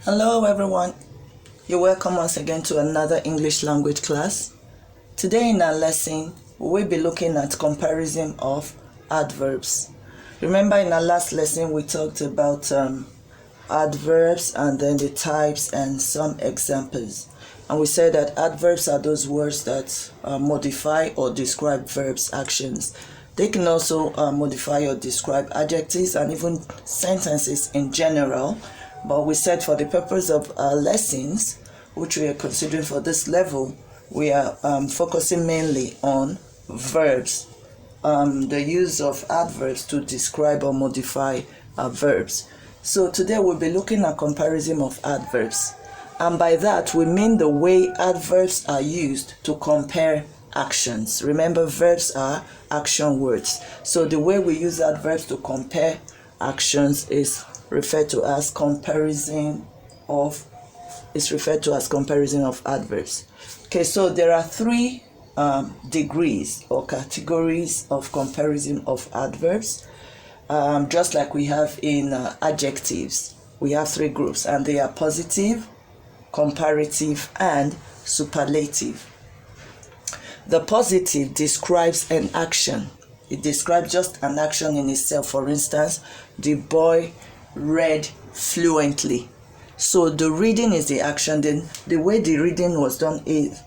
Hello everyone, you're welcome once again to another English language class. Today in our lesson, we will be looking at comparison of adverbs. Remember in our last lesson we talked about adverbs and then the types and some examples. And we said that adverbs are those words that modify or describe verbs, actions. They can also modify or describe adjectives and even sentences in general. But we said for the purpose of our lessons, which we are considering for this level, we are focusing mainly on verbs, the use of adverbs to describe or modify verbs. So today we'll be looking at comparison of adverbs. And by that, we mean the way adverbs are used to compare actions. Remember, verbs are action words. So the way we use adverbs to compare actions is referred to as comparison of adverbs. Okay, so there are three degrees or categories of comparison of adverbs. Just like we have in adjectives, we have three groups, and they are positive, comparative, and superlative. The positive describes an action. It describes just an action in itself. For instance, the boy read fluently. So the reading is the action. Then the way the reading was done is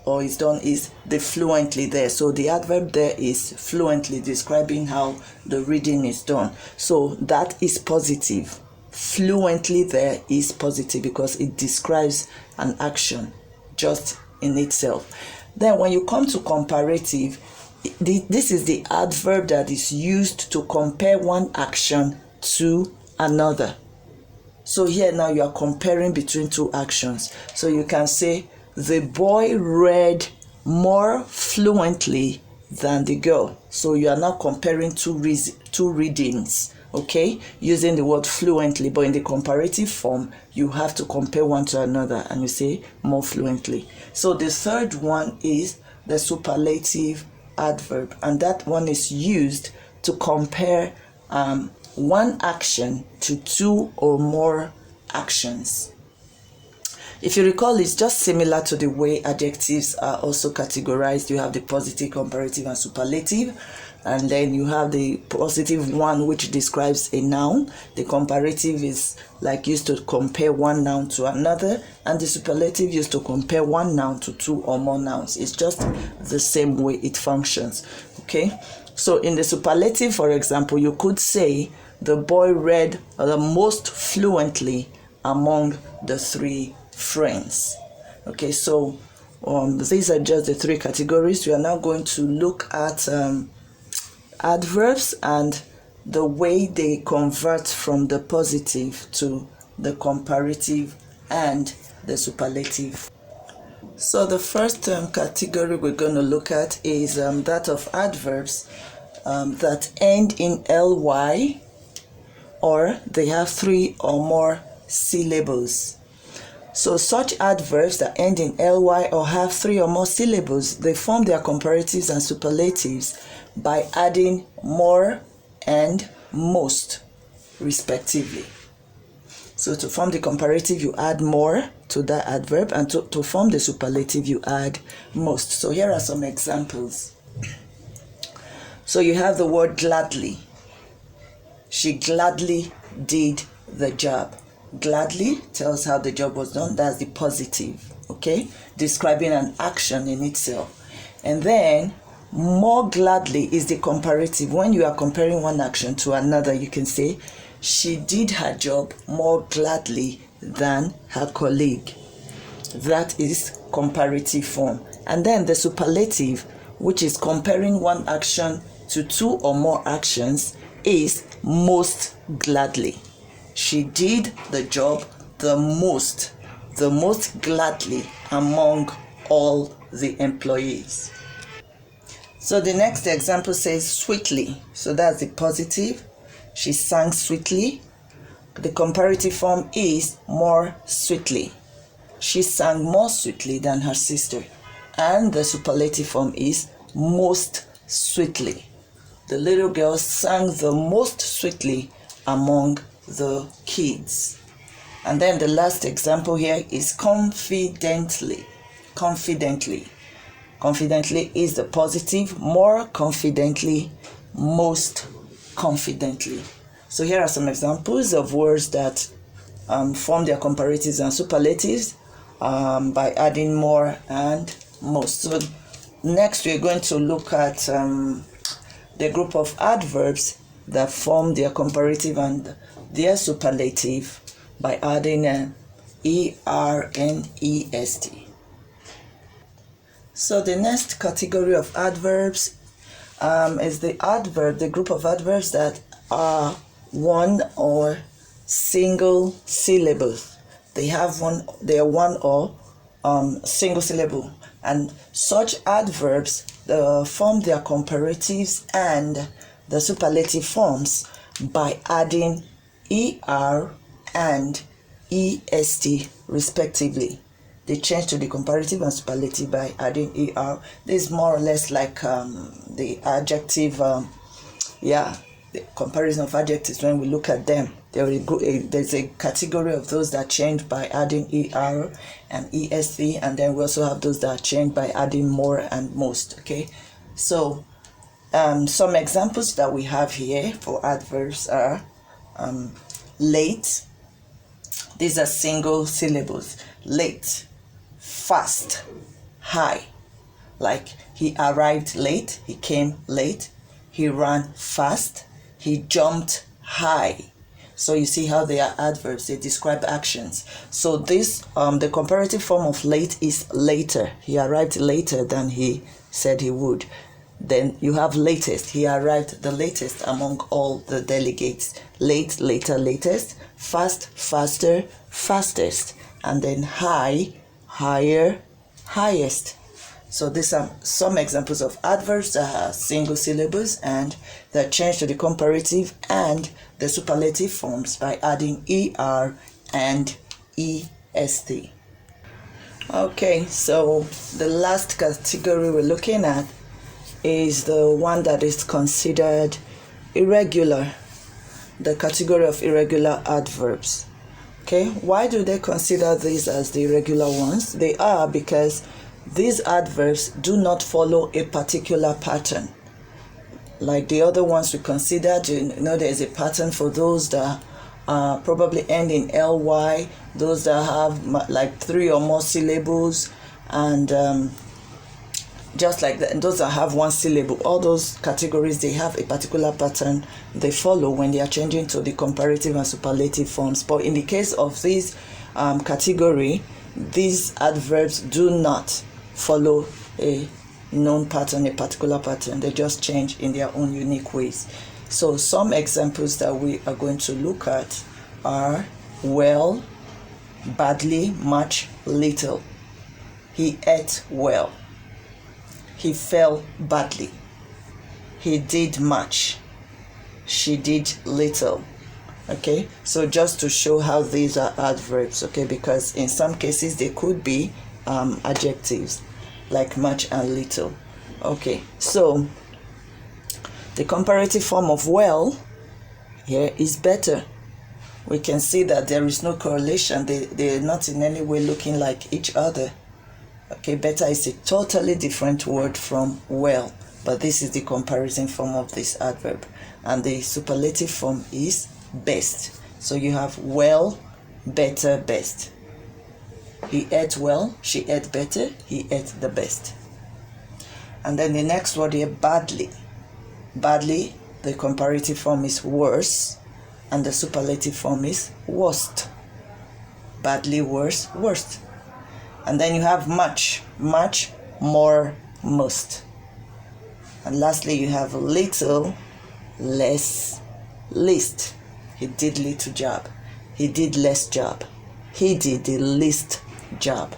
the fluently there. So the adverb there is fluently, describing how the reading is done. So that is positive. Fluently there is positive because it describes an action just in itself. Then when you come to comparative, this is the adverb that is used to compare one action to another. So here now you are comparing between two actions. So you can say the boy read more fluently than the girl. So you are now comparing two readings, okay, using the word fluently, but in the comparative form you have to compare one to another and you say more fluently. So the third one is the superlative adverb, and that one is used to compare one action to two or more actions. If you recall, it's just similar to the way adjectives are also categorized. You have the positive, comparative, and superlative, and then you have the positive one which describes a noun. The comparative is like used to compare one noun to another, and the superlative used to compare one noun to two or more nouns. It's just the same way it functions. Okay, so in the superlative, for example, you could say the boy read the most fluently among the three friends. Okay, so these are just the three categories. We are now going to look at adverbs and the way they convert from the positive to the comparative and the superlative. So the first category we're going to look at is that of adverbs that end in ly, or they have three or more syllables. So such adverbs that end in ly or have three or more syllables, they form their comparatives and superlatives by adding more and most respectively. So to form the comparative, you add more to that adverb, and to form the superlative, you add most. So here are some examples. So you have the word gladly. She gladly did the job. Gladly tells how the job was done. That's the positive, okay? Describing an action in itself. And then more gladly is the comparative. When you are comparing one action to another, you can say she did her job more gladly than her colleague. That is comparative form. And then the superlative, which is comparing one action to two or more actions, is most gladly. She did the job the most gladly among all the employees. So the next example says sweetly. So that's the positive. She sang sweetly. The comparative form is more sweetly. She sang more sweetly than her sister. And the superlative form is most sweetly. The little girl sang the most sweetly among the kids. And then the last example here is confidently. Confidently. Confidently is the positive, more confidently, most confidently. So here are some examples of words that form their comparatives and superlatives by adding more and most. So next we're going to look at the group of adverbs that form their comparative and their superlative by adding er and est. So the next category of adverbs is the group of adverbs that are one or single syllables. They are one or single syllable, and such adverbs form their comparatives and the superlative forms by adding er and est respectively. They change to the comparative and superlative by adding er. This is more or less like the adjective, the comparison of adjectives. When we look at them, there's a category of those that change by adding er and est, and then we also have those that change by adding more and most. Okay, so some examples that we have here for adverbs are late. These are single syllables. Late, fast, high. Like he arrived late, he came late, he ran fast, he jumped high. So you see how they are adverbs, they describe actions. So this, the comparative form of late is later. He arrived later than he said he would. Then you have latest. He arrived the latest among all the delegates. Late, later, latest. Fast, faster, fastest. And then high, higher, highest. So these are some examples of adverbs that are single syllables and that change to the comparative and the superlative forms by adding er and est. Okay, so the last category we're looking at is the one that is considered irregular, the category of irregular adverbs. Okay, why do they consider these as the irregular ones? They are because these adverbs do not follow a particular pattern. Like the other ones we considered, there's a pattern for those that probably end in ly, those that have like 3 or more syllables, and just like that, and those that have 1 syllable. All those categories, they have a particular pattern they follow when they are changing to the comparative and superlative forms. But in the case of this category, these adverbs do not follow a known pattern, a particular pattern. They just change in their own unique ways. So some examples that we are going to look at are well, badly, much, little. He ate well. He fell badly. He did much. She did little. Okay, so just to show how these are adverbs, okay, because in some cases they could be adjectives like much and little. Okay, so the comparative form of well here is better. We can see that there is no correlation. They're not in any way looking like each other. Okay, better is a totally different word from well, but this is the comparison form of this adverb. And the superlative form is best. So you have well, better, best. He ate well, she ate better, he ate the best. And then the next word here, badly. Badly, the comparative form is worse, and the superlative form is worst. Badly, worse, worst. And then you have much, much, more, most. And lastly, you have little, less, least. He did little job. He did less job. He did the least job.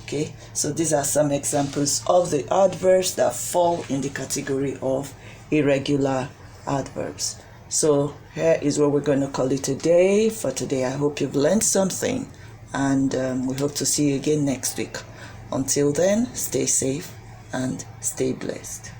Okay, so these are some examples of the adverbs that fall in the category of irregular adverbs. So here is what we're going to call it today. For today, I hope you've learned something, and we hope to see you again next week. Until then, stay safe and stay blessed.